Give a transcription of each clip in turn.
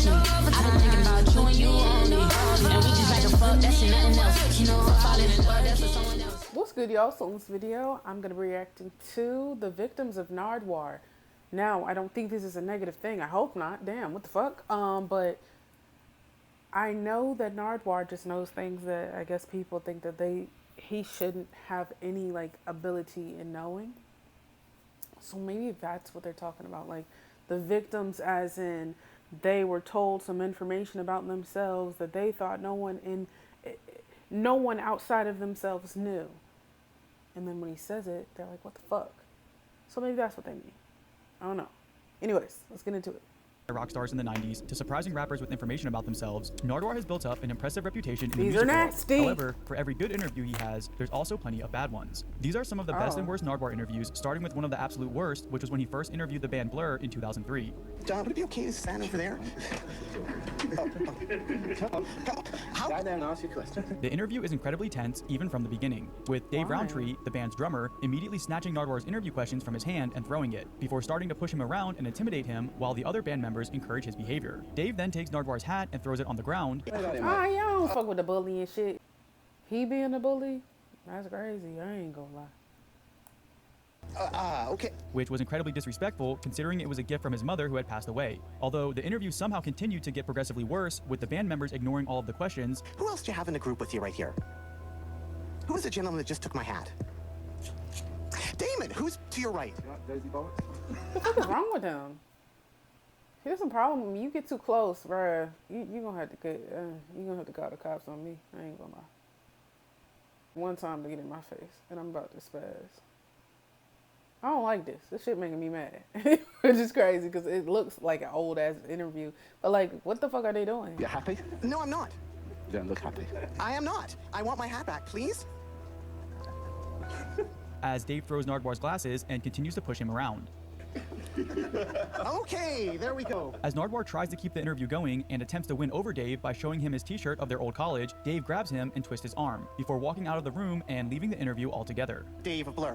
passion. I've been thinking about you and you only. And we just like a fuck, that's nothing else. You know, I'm falling in love, that's for someone else. What's good, y'all? So in this video, I'm going to be reacting to the victims of Nardwaur. Now, I don't think this is a negative thing. I hope not. Damn, what the fuck? But I know that Nardwaur just knows things that I guess people think that he shouldn't have any like ability in knowing. So maybe that's what they're talking about. Like the victims as in they were told some information about themselves that they thought no one outside of themselves knew. And then when he says it, they're like, what the fuck? So maybe that's what they mean. I don't know. Anyways, let's get into it. Rock stars in the 90s to surprising rappers with information about themselves, Nardwaur has built up an impressive reputation in the music world. However, for every good interview he has, there's also plenty of bad ones. These are some of the best and worst Nardwaur interviews, starting with one of the absolute worst, which was when he first interviewed the band Blur in 2003. John, would it be okay to stand over there? Stand there and ask your question. The interview is incredibly tense, even from the beginning, with Dave Roundtree, the band's drummer, immediately snatching Nardwaur's interview questions from his hand and throwing it, before starting to push him around and intimidate him while the other band members encourage his behavior. Dave then takes Nardwaur's hat and throws it on the ground. Y'all don't fuck with the bully and shit. He being a bully? That's crazy. I ain't gonna lie. Okay. Which was incredibly disrespectful, considering it was a gift from his mother who had passed away. Although the interview somehow continued to get progressively worse, with the band members ignoring all of the questions. Who else do you have in the group with you right here? Who was the gentleman that just took my hat? Damon, who's to your right? What the fuck is wrong with him? Here's some problem. When you get too close, bruh, you gonna have to call the cops on me. I ain't gonna lie. One time to get in my face, and I'm about to spaz. I don't like this. This shit making me mad. Which is crazy because it looks like an old ass interview. But like, what the fuck are they doing? You happy? No, I'm not. You don't look happy. I am not. I want my hat back, please. As Dave throws Nardwaur's glasses and continues to push him around. Okay, there we go. As Nardwaur tries to keep the interview going and attempts to win over Dave by showing him his t-shirt of their old college, Dave grabs him and twists his arm, before walking out of the room and leaving the interview altogether. Dave of Blur.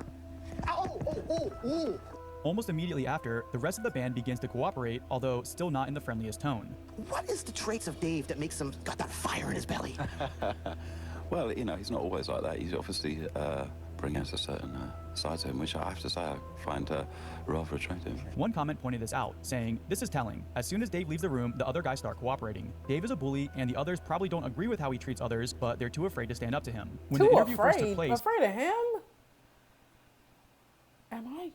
Oh. Almost immediately after, the rest of the band begins to cooperate, although still not in the friendliest tone. What is the traits of Dave that makes him got that fire in his belly? Well, you know, he's not always like that. He's obviously bringing out a certain side to him, which I have to say I find rather attractive. One comment pointed this out, saying, "This is telling. As soon as Dave leaves the room, the other guys start cooperating. Dave is a bully, and the others probably don't agree with how he treats others, but they're too afraid to stand up to him." When the interview first took place, afraid of him? Am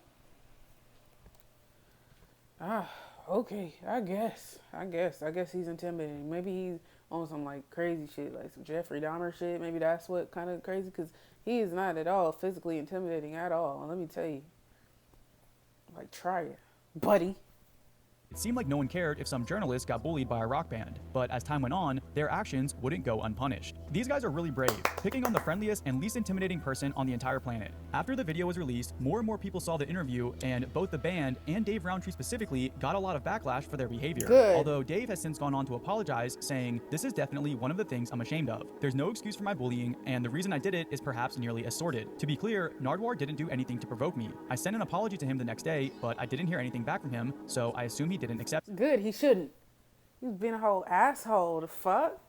I? Okay. I guess he's intimidating. Maybe he's on some like crazy shit, like some Jeffrey Dahmer shit. Maybe that's what kind of crazy, because he is not at all physically intimidating at all. Let me tell you. Like, try it, buddy. it seemed like no one cared if some journalists got bullied by a rock band, but as time went on, their actions wouldn't go unpunished. These guys are really brave, picking on the friendliest and least intimidating person on the entire planet. After the video was released, more and more people saw the interview, and both the band and Dave Roundtree specifically got a lot of backlash for their behavior. Good. Although Dave has since gone on to apologize, saying, "This is definitely one of the things I'm ashamed of. There's no excuse for my bullying, and the reason I did it is perhaps nearly as sordid. To be clear, Nardwaur didn't do anything to provoke me. I sent an apology to him the next day, but I didn't hear anything back from him, so I assume he didn't accept it." Good, he shouldn't. He's been a whole asshole. The fuck?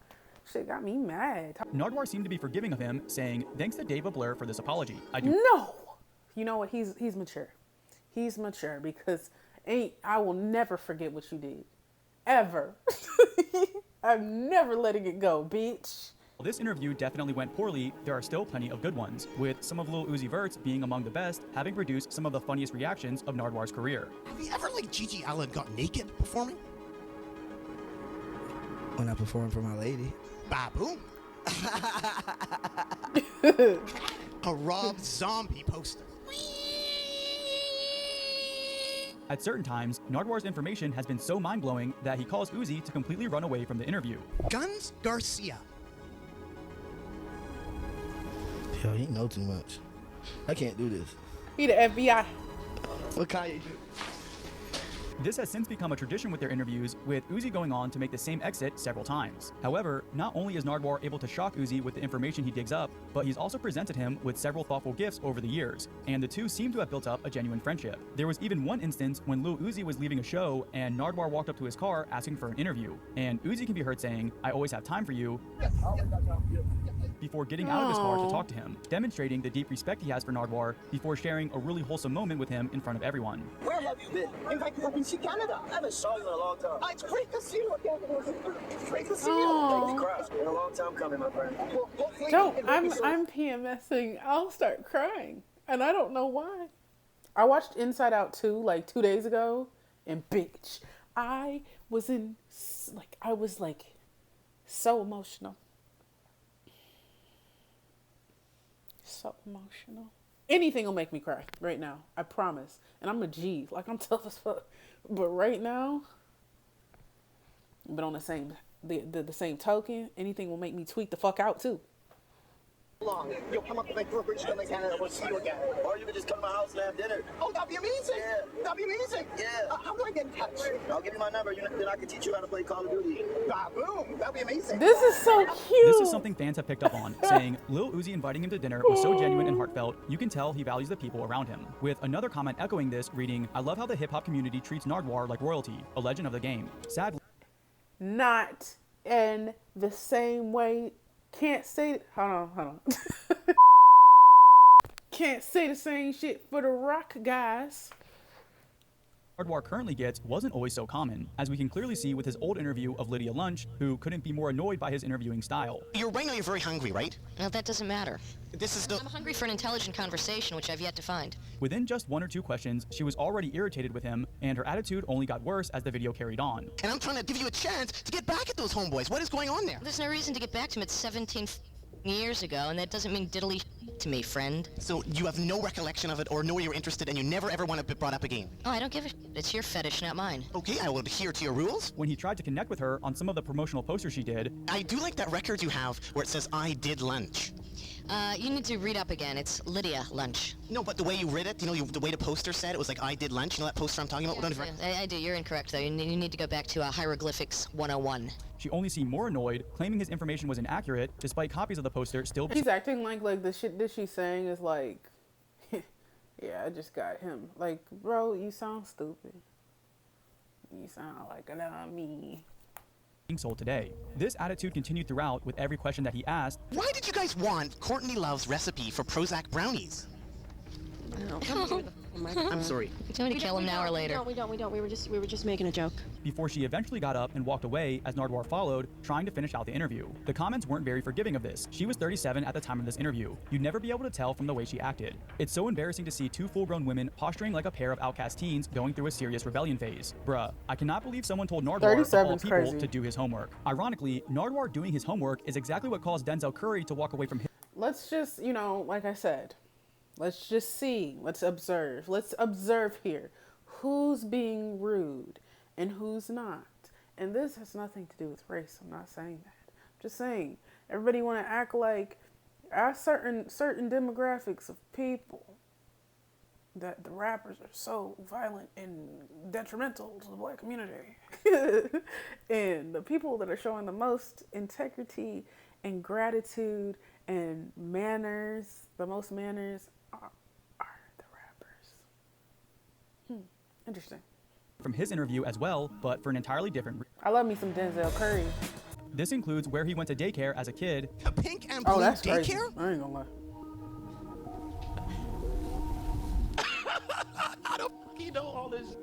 Shit got me mad. Nardwaur seemed to be forgiving of him, saying, "Thanks to Dave Blur for this apology. I do." No! You know what? He's mature. He's mature because I will never forget what you did. Ever. I'm never letting it go, bitch. While this interview definitely went poorly, there are still plenty of good ones, with some of Lil Uzi Vert's being among the best, having produced some of the funniest reactions of Nardwaur's career. Have you ever, like Gigi Allen, got naked performing? When I perform for my lady. Baboom. A Rob Zombie poster. At certain times, Nardwaur's information has been so mind-blowing that he calls Uzi to completely run away from the interview. Guns Garcia. Yo, he know too much. I can't do this. He the FBI. What Kanye do? This has since become a tradition with their interviews, with Uzi going on to make the same exit several times. However, not only is Nardwaur able to shock Uzi with the information he digs up, but he's also presented him with several thoughtful gifts over the years, and the two seem to have built up a genuine friendship. There was even one instance when Lil Uzi was leaving a show and Nardwaur walked up to his car asking for an interview, and Uzi can be heard saying, "I always have time for you," before getting out of his car to talk to him, demonstrating the deep respect he has for Nardwaur before sharing a really wholesome moment with him in front of everyone. Where have you been? In fact, I've been to Canada. I haven't saw you in a long time. Oh, it's great to see you again. It's great to see you. Holy crap. It's been a long time coming, my friend. Well, No, I'm PMSing. I'll start crying, and I don't know why. I watched Inside Out 2 like 2 days ago, and bitch, I was so emotional. So emotional. Anything will make me cry right now. I promise. And I'm a G. Like, I'm tough as fuck. But right now, but on the same token, anything will make me tweet the fuck out too. long. You'll come up to Vancouver, British Columbia, Canada. We'll see you again. Or you can just come to my house and have dinner. Oh, that'd be amazing. Yeah. That'd be amazing. Yeah. How do I get in touch? I'll give you my number. Then I can teach you how to play Call of Duty. Boom. That'd be amazing. This is so cute. This is something fans have picked up on, saying Lil Uzi inviting him to dinner was so genuine and heartfelt, you can tell he values the people around him. With another comment echoing this, reading, "I love how the hip-hop community treats Nardwaur like royalty, a legend of the game. Sadly, not in the same way. Can't say, hold on. Can't say the same shit for the rock guys. Nardwaur currently gets wasn't always so common, as we can clearly see with his old interview of Lydia Lunch, who couldn't be more annoyed by his interviewing style. You're right now, you're very hungry, right? Well, that doesn't matter. This is the... I'm hungry for an intelligent conversation, which I've yet to find. Within just 1 or 2 questions, she was already irritated with him, and her attitude only got worse as the video carried on. And I'm trying to give you a chance to get back at those homeboys. What is going on there? There's no reason to get back to him. It's 17 years ago, and that doesn't mean diddly to me, friend. So you have no recollection of it or know you're interested and you never ever want to be brought up again? Oh, I don't give a shit. It's your fetish, not mine. Okay, I will adhere to your rules. When he tried to connect with her on some of the promotional posters she did, I do like that record you have where it says, "I did lunch." You need to read up again. It's Lydia Lunch. No, but the way you read it, the way the poster said, it was like, "I did lunch." You know that poster I'm talking about? I do. You're incorrect, though. You need to go back to Hieroglyphics 101. she only seemed more annoyed, claiming his information was inaccurate, despite copies of the poster still... He's acting like the shit that she's saying is like, yeah, I just got him. Like, bro, you sound stupid. You sound like me. ...sold today. This attitude continued throughout with every question that he asked. Why did you guys want Courtney Love's recipe for Prozac brownies? I'm sorry. Do you want to kill him now or later? No, we don't. We were just making a joke. Before she eventually got up and walked away as Nardwaur followed, trying to finish out the interview. The comments weren't very forgiving of this. She was 37 at the time of this interview. You'd never be able to tell from the way she acted. It's so embarrassing to see 2 full-grown women posturing like a pair of outcast teens going through a serious rebellion phase. Bruh, I cannot believe someone told Nardwaur of all people crazy. to do his homework. Ironically, Nardwaur doing his homework is exactly what caused Denzel Curry to walk away from him. Let's just, like I said, let's just see. Let's observe. Let's observe here. Who's being rude and who's not? And this has nothing to do with race. I'm not saying that. I'm just saying everybody want to act like certain demographics of people that the rappers are so violent and detrimental to the black community. And the people that are showing the most integrity and gratitude and manners, the most manners, are the rappers. Interesting. From his interview as well, but for an entirely different I love me some Denzel Curry. This includes where he went to daycare as a kid. A pink and blue that's daycare? crazy. I ain't gonna lie. I don't fucking know all this.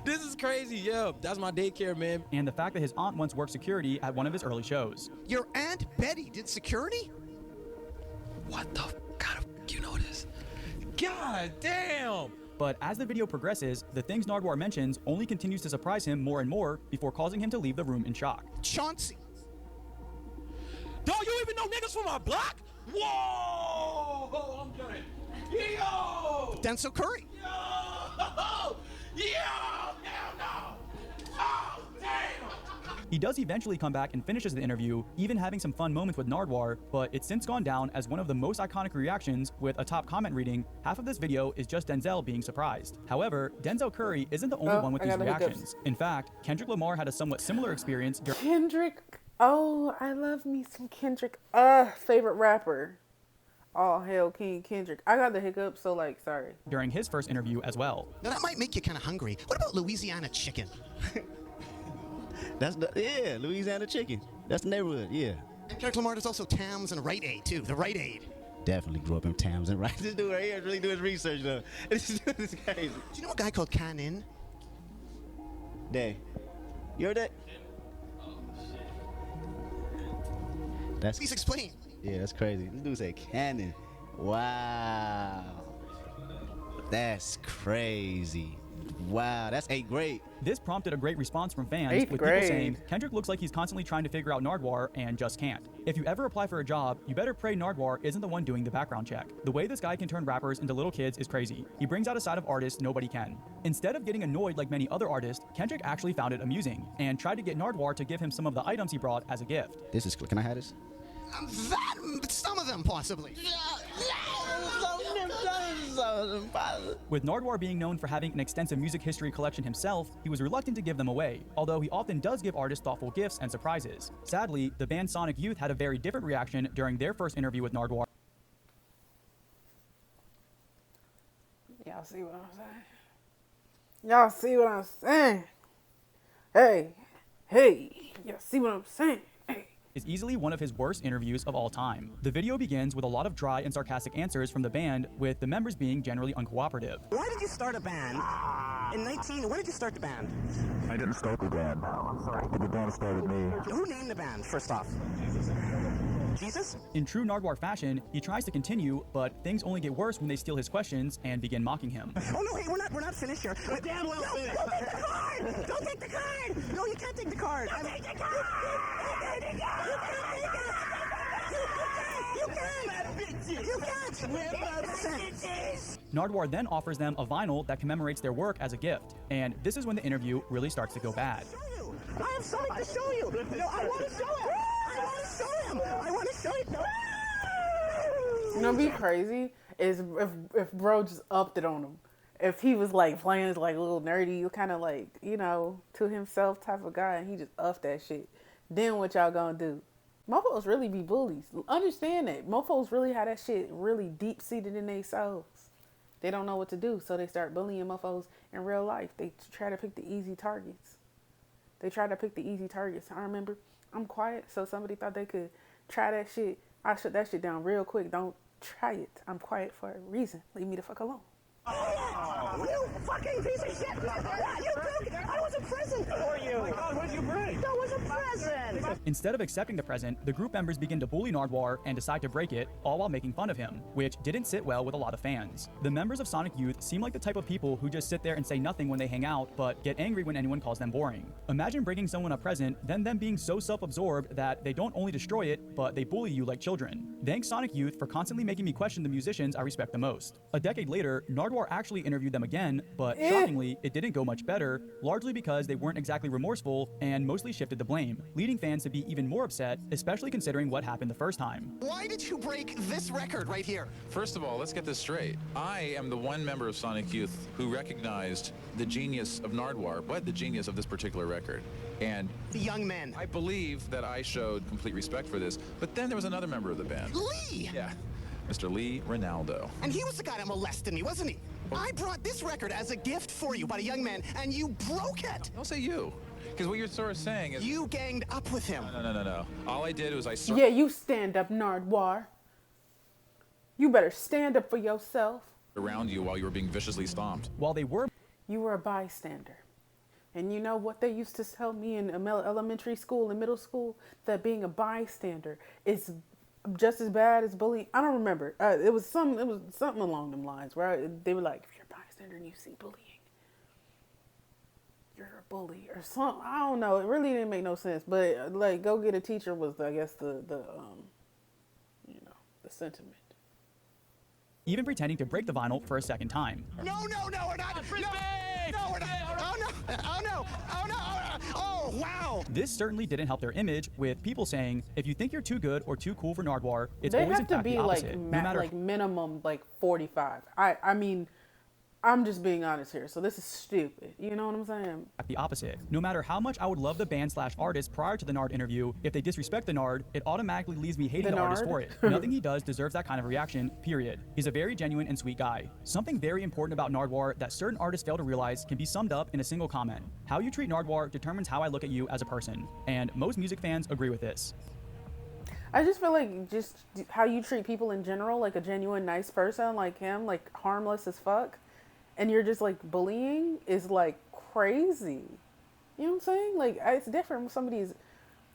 This is crazy. Yeah, that's my daycare, man. And the fact that his aunt once worked security at one of his early shows. Your Aunt Betty did security? What the kind of you know this? God damn. But as the video progresses, the things Nardwaur mentions only continues to surprise him more and more before causing him to leave the room in shock. Chauncey. Don't you even know niggas from my block? Whoa! I'm done. Yo! Denzel Curry. Yo! Yo! Hell no! Oh, damn! He does eventually come back and finishes the interview, even having some fun moments with Nardwaur, but it's since gone down as one of the most iconic reactions, with a top comment reading, half of this video is just Denzel being surprised. However, Denzel Curry isn't the only one with these reactions. In fact, Kendrick Lamar had a somewhat similar experience during Kendrick, oh, I love me some Kendrick. Favorite rapper. All hail King Kendrick. I got the hiccups, so like, sorry. During his first interview as well. Now that might make you kind of hungry. What about Louisiana chicken? Yeah, Louisiana chicken. That's the neighborhood, yeah. And Kendrick Lamar is also Tams and Rite Aid too. The Rite Aid. Definitely grew up in Tams and Rite. This dude right here really doing his research though. This is crazy. Do you know a guy called Canin? Day. You heard that? Please explain. Yeah, that's crazy. This dude said Cannon. Wow. That's crazy. Wow, that's 8th grade. This prompted a great response from fans, 8th with grade. people saying, Kendrick looks like he's constantly trying to figure out Nardwaur and just can't. If you ever apply for a job, you better pray Nardwaur isn't the one doing the background check. The way this guy can turn rappers into little kids is crazy. He brings out a side of artists nobody can. Instead of getting annoyed like many other artists, Kendrick actually found it amusing and tried to get Nardwaur to give him some of the items he brought as a gift. This is, can I have this? Some of them possibly. With Nardwaur being known for having an extensive music history collection himself, he was reluctant to give them away, although he often does give artists thoughtful gifts and surprises. Sadly, the band Sonic Youth had a very different reaction during their first interview with Nardwaur. Y'all see what I'm saying? Y'all see what I'm saying? Hey, y'all see what I'm saying? Is easily one of his worst interviews of all time. The video begins with a lot of dry and sarcastic answers from the band, with the members being generally uncooperative. Why did you start a band? When did you start the band? I didn't start the band. I'm sorry. The band started me. Who named the band, first off? Jesus? In true Nardwaur fashion, he tries to continue, but things only get worse when they steal his questions and begin mocking him. Oh no, hey, we're not finished here. We're damn well finished. Don't take the card! Don't take the card! No, you can't take the card. Don't take the card! You can't! Nardwaur then offers them a vinyl that commemorates their work as a gift, and this is when the interview really starts to go bad. I have something to show you! No, I want to show him! I want to show him! I want to show you! You know, be crazy is if bro just upped it on him. If he was like playing as like a little nerdy, kind of like, you know, to himself type of guy, and he just upped that shit. Then what y'all gonna do? Mofos really be bullies. Understand that. Mofos really have that shit really deep seated in their souls. They don't know what to do, so they start bullying mofos in real life. They try to pick the easy targets. I remember, I'm quiet, so somebody thought they could try that shit. I shut that shit down real quick. Don't try it. I'm quiet for a reason. Leave me the fuck alone. You fucking piece of shit! You broke it! I was a present for you! Oh my god, what did you bring? That was a present! Instead of accepting the present, the group members begin to bully Nardwaur and decide to break it, all while making fun of him, which didn't sit well with a lot of fans. The members of Sonic Youth seem like the type of people who just sit there and say nothing when they hang out, but get angry when anyone calls them boring. Imagine breaking someone a present, then them being so self-absorbed that they don't only destroy it, but they bully you like children. Thanks Sonic Youth for constantly making me question the musicians I respect the most. A decade later, Nardwaur actually interviewed them again, but shockingly, it didn't go much better, largely because they weren't exactly remorseful and mostly shifted the blame, leading fans to be even more upset, especially considering what happened the first time. Why did you break this record right here? First of all, let's get this straight. I am the one member of Sonic Youth who recognized the genius of Nardwaur, but the genius of this particular record. And the young men. I believe that I showed complete respect for this, but then there was another member of the band. Lee! Yeah, Mr. Lee Ronaldo. And he was the guy that molested me, wasn't he? I brought this record as a gift for you by a young man, and you broke it! Don't say you. Because what you're sort of saying is... You ganged up with him. No. All I did was I... Yeah, you stand up, Nardwaur. You better stand up for yourself. ...around you while you were being viciously stomped. While they were... You were a bystander. And you know what they used to tell me in elementary school and middle school? That being a bystander is just as bad as bullying. I don't remember. It was something along them lines where they were like, if you're a bystander and you see bullying, you're a bully or something. I don't know. It really didn't make no sense. But like, go get a teacher was, I guess, the sentiment. Even pretending to break the vinyl for a second time. No, we're not. No, we're not. Oh, no. Oh, wow. This certainly didn't help their image, with people saying, if you think you're too good or too cool for Nardwaur, it's They always in have to fact be the like opposite. No matter like minimum like 45. I mean, I'm just being honest here, so this is stupid. You know what I'm saying? the opposite. No matter how much I would love the band / artist prior to the Nard interview, if they disrespect the Nard, it automatically leaves me hating the artist for it. Nothing he does deserves that kind of reaction, period. He's a very genuine and sweet guy. Something very important about Nardwaur that certain artists fail to realize can be summed up in a single comment. How you treat Nardwaur determines how I look at you as a person. And most music fans agree with this. I just feel like just how you treat people in general, like a genuine nice person like him, like harmless as fuck, and you're just like bullying is like crazy. You know what I'm saying? Like it's different when somebody's,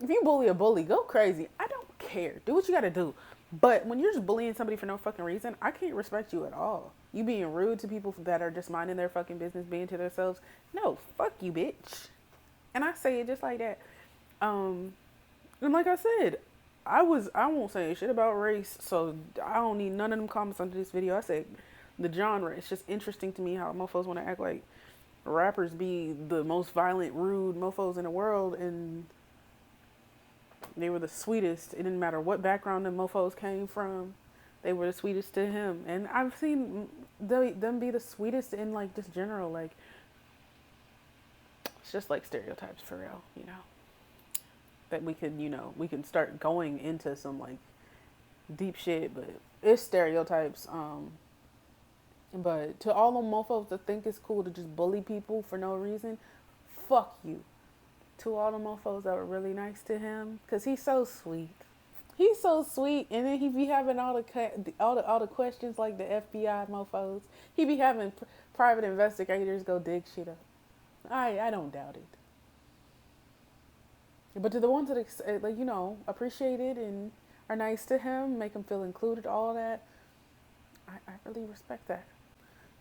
if you bully a bully, go crazy. I don't care. Do what you gotta do. But when you're just bullying somebody for no fucking reason, I can't respect you at all. You being rude to people that are just minding their fucking business, being to themselves. No, fuck you, bitch. And I say it just like that. And like I said, I won't say shit about race, so I don't need none of them comments under this video. I said the genre. It's just interesting to me how mofos want to act like rappers be the most violent, rude mofos in the world, and they were the sweetest. It didn't matter what background the mofos came from. They were the sweetest to him. And I've seen them be the sweetest in like just general, like it's just like stereotypes for real, you know. That we could, you know, we can start going into some like deep shit, but it's stereotypes. But to all the mofos that think it's cool to just bully people for no reason, fuck you. To all the mofos that were really nice to him, cause he's so sweet. He's so sweet, and then he be having all the questions like the FBI mofos. He be having private investigators go dig shit up. I don't doubt it. But to the ones that like, you know, appreciate it and are nice to him, make him feel included, all that, I really respect that.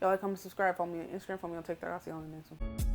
Y'all like, comment, subscribe, follow me on Instagram, follow me on TikTok. I'll see you on the next one.